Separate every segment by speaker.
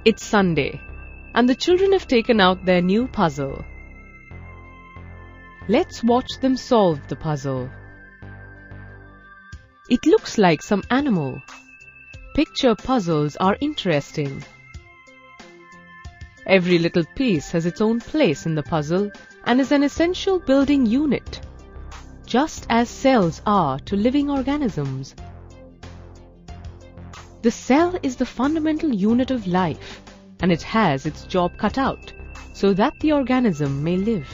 Speaker 1: It's Sunday, and the children have taken out their new puzzle. Let's watch them solve the puzzle. It looks like some animal. Picture puzzles are interesting. Every little piece has its own place in the puzzle and is an essential building unit, just as cells are to living organisms. The cell is the fundamental unit of life, and it has its job cut out so that the organism may live.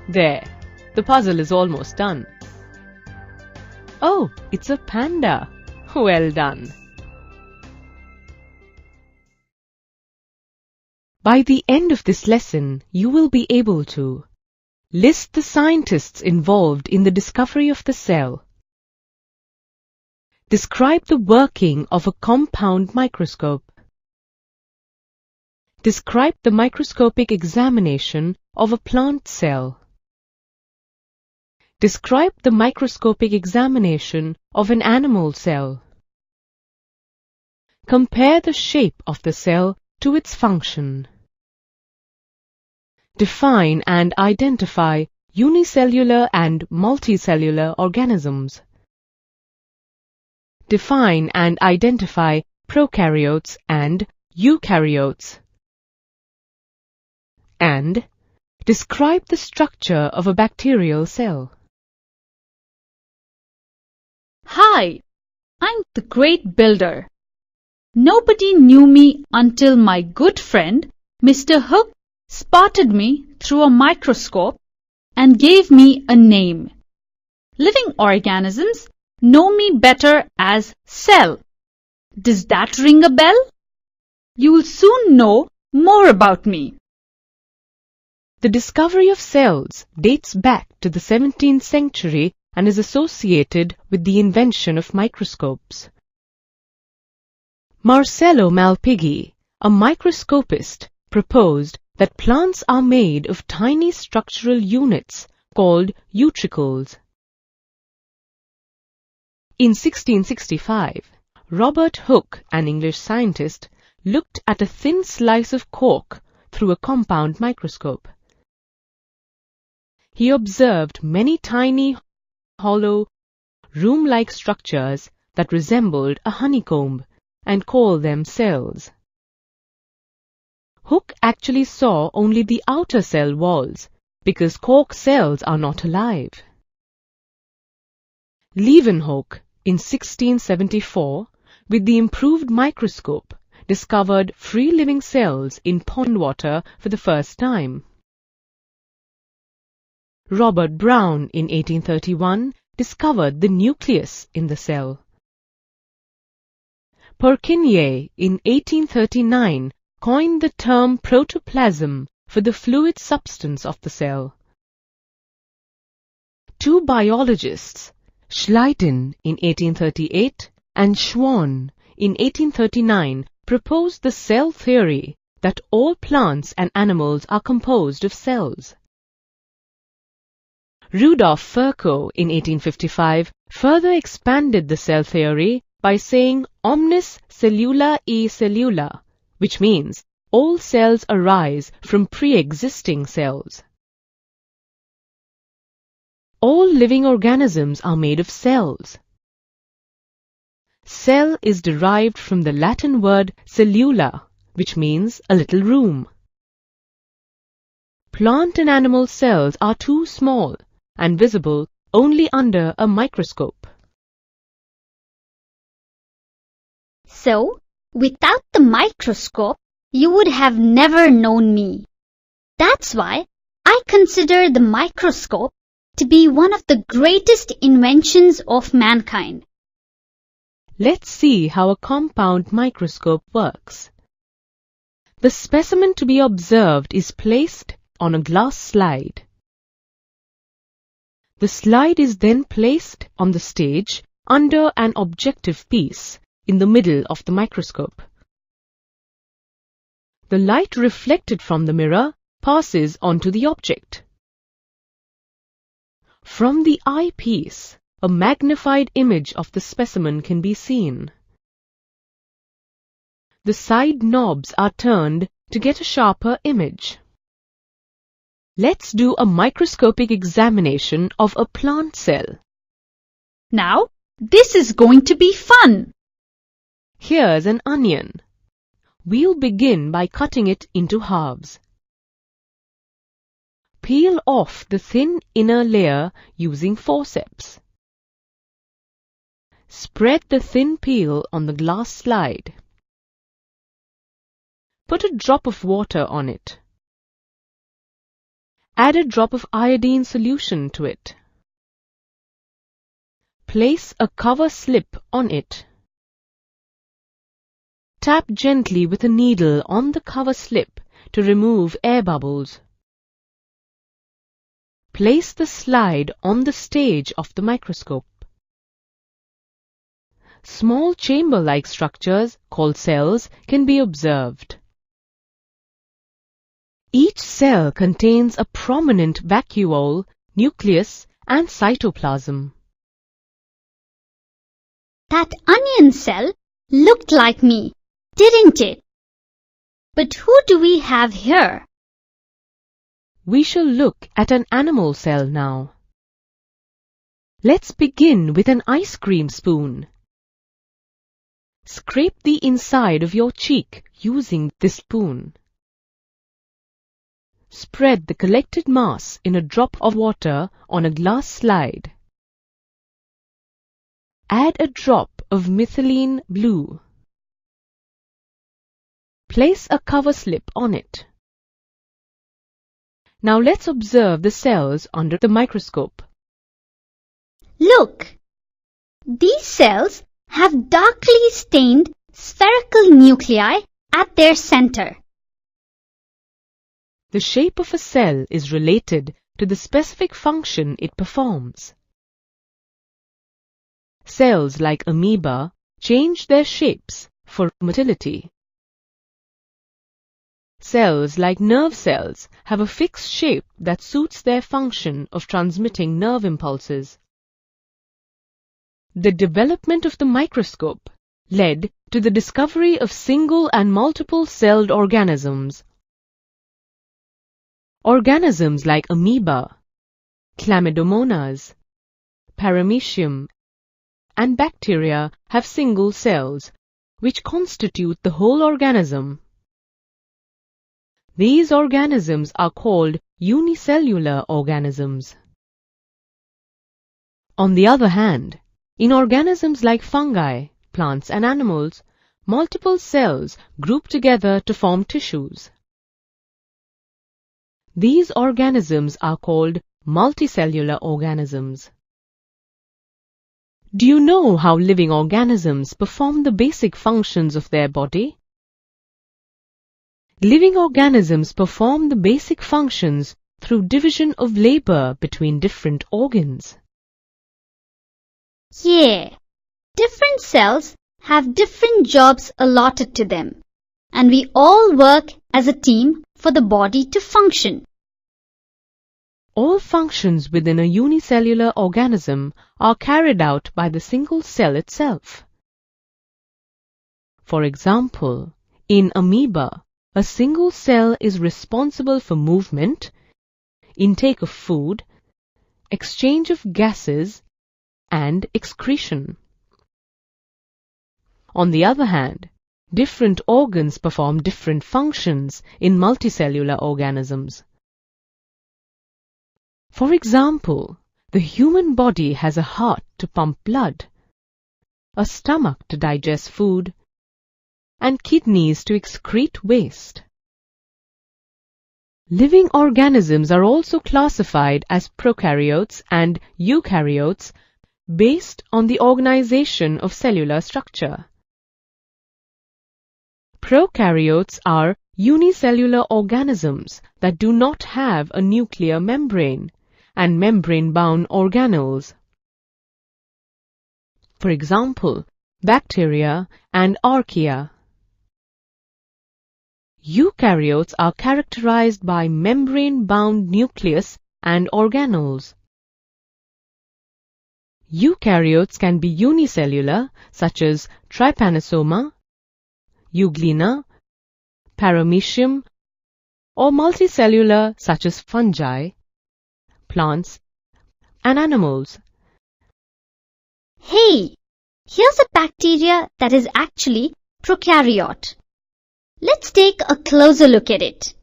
Speaker 1: There, the puzzle is almost done. Oh, it's a panda. Well done. By the end of this lesson, you will be able to list the scientists involved in the discovery of the cell, describe the working of a compound microscope, describe the microscopic examination of a plant cell, describe the microscopic examination of an animal cell, compare the shape of the cell to its function. Define and identify unicellular and multicellular organisms. Define and identify prokaryotes and eukaryotes. And describe the structure of a bacterial cell.
Speaker 2: Hi, I'm the great builder. Nobody knew me until my good friend, Mr. Hook, spotted me through a microscope and gave me a name. Living organisms know me better as cell. Does that ring a bell? You'll soon know more about me.
Speaker 1: The discovery of cells dates back to the 17th century and is associated with the invention of microscopes. Marcello Malpighi, a microscopist, proposed that plants are made of tiny structural units called utricles. In 1665, Robert Hooke, an English scientist, looked at a thin slice of cork through a compound microscope. He observed many tiny, hollow, room-like structures that resembled a honeycomb and called them cells. Hooke actually saw only the outer cell walls because cork cells are not alive. Leeuwenhoek, in 1674, with the improved microscope, discovered free-living cells in pond water for the first time. Robert Brown, in 1831, discovered the nucleus in the cell. Purkinje, in 1839, coined the term protoplasm for the fluid substance of the cell. Two biologists, Schleiden in 1838 and Schwann in 1839, proposed the cell theory that all plants and animals are composed of cells. Rudolf Virchow in 1855 further expanded the cell theory by saying omnis cellula e cellula, which means all cells arise from pre-existing cells. All living organisms are made of cells. Cell is derived from the Latin word cellula, which means a little room. Plant and animal cells are too small and visible only under a microscope.
Speaker 3: So, without the microscope, you would have never known me. That's why I consider the microscope to be one of the greatest inventions of mankind.
Speaker 1: Let's see how a compound microscope works. The specimen to be observed is placed on a glass slide. The slide is then placed on the stage under an objective piece in the middle of the microscope. The light reflected from the mirror passes onto the object. From the eyepiece, a magnified image of the specimen can be seen. the side knobs are turned to get a sharper image. Let's do a microscopic examination of a plant cell.
Speaker 2: Now, this is going to be fun.
Speaker 1: Here's an onion. We'll begin by cutting it into halves. Peel off the thin inner layer using forceps. Spread the thin peel on the glass slide. Put a drop of water on it. Add a drop of iodine solution to it. Place a cover slip on it. Tap gently with a needle on the cover slip to remove air bubbles. Place the slide on the stage of the microscope. Small chamber-like structures, called cells, can be observed. Each cell contains a prominent vacuole, nucleus, and cytoplasm.
Speaker 3: That onion cell looked like me, didn't it? But who do we have here?
Speaker 1: We shall look at an animal cell now. Let's begin with an ice cream spoon. Scrape the inside of your cheek using this spoon. Spread the collected mass in a drop of water on a glass slide. Add a drop of methylene blue. Place a cover slip on it. Now let's observe the cells under the microscope.
Speaker 3: Look! These cells have darkly stained spherical nuclei at their center.
Speaker 1: The shape of a cell is related to the specific function it performs. Cells like amoeba change their shapes for motility. Cells like nerve cells have a fixed shape that suits their function of transmitting nerve impulses. The development of the microscope led to the discovery of single and multiple-celled organisms. Organisms like amoeba, chlamydomonas, paramecium, and bacteria have single cells, which constitute the whole organism. These organisms are called unicellular organisms. On the other hand, in organisms like fungi, plants and animals, multiple cells group together to form tissues. These organisms are called multicellular organisms. Do you know how living organisms perform the basic functions of their body? Living organisms perform the basic functions through division of labor between different organs.
Speaker 3: Yeah, different cells have different jobs allotted to them, and we all work as a team for the body to function.
Speaker 1: All functions within a unicellular organism are carried out by the single cell itself. For example, in amoeba, a single cell is responsible for movement, intake of food, exchange of gases, and excretion. On the other hand, different organs perform different functions in multicellular organisms. For example, the human body has a heart to pump blood, a stomach to digest food, and kidneys to excrete waste. Living organisms are also classified as prokaryotes and eukaryotes based on the organization of cellular structure. Prokaryotes are unicellular organisms that do not have a nuclear membrane and membrane-bound organelles. For example, bacteria and archaea. Eukaryotes are characterized by membrane-bound nucleus and organelles. Eukaryotes can be unicellular, such as trypanosoma, euglena, paramecium, or multicellular such as fungi, plants, and animals.
Speaker 3: Hey, here's a bacteria that is actually prokaryote. Let's take a closer look at it.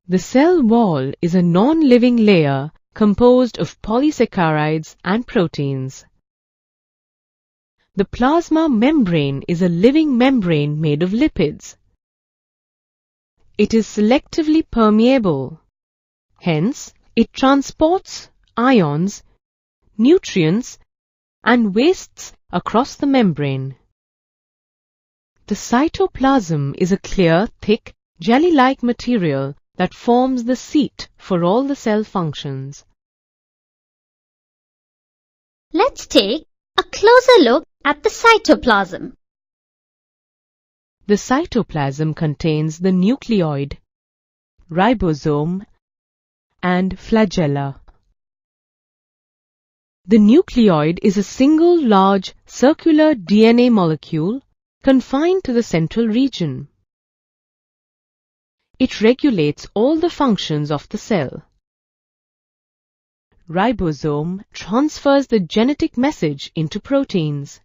Speaker 1: The cell wall is a non-living layer composed of polysaccharides and proteins. The plasma membrane is a living membrane made of lipids. It is selectively permeable. Hence, it transports ions, nutrients, and wastes across the membrane. The cytoplasm is a clear, thick, jelly-like material that forms the seat for all the cell functions.
Speaker 3: Let's take a closer look at the cytoplasm.
Speaker 1: The cytoplasm contains the nucleoid, ribosome, and flagella. The nucleoid is a single large circular DNA molecule confined to the central region. It regulates all the functions of the cell. Ribosome transfers the genetic message into proteins.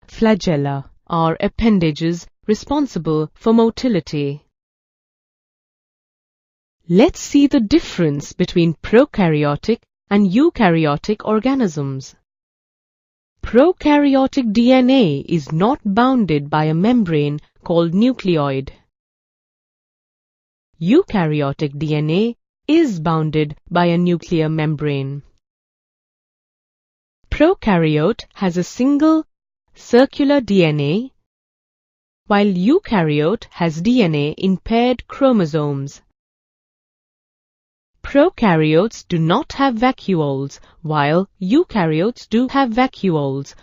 Speaker 1: Flagella are appendages responsible for motility. Let's see the difference between prokaryotic and eukaryotic organisms. Prokaryotic DNA is not bounded by a membrane called nucleoid. Eukaryotic DNA is bounded by a nuclear membrane. Prokaryote has a single circular DNA, while eukaryote has DNA in paired chromosomes. Prokaryotes do not have vacuoles, while eukaryotes do have vacuoles,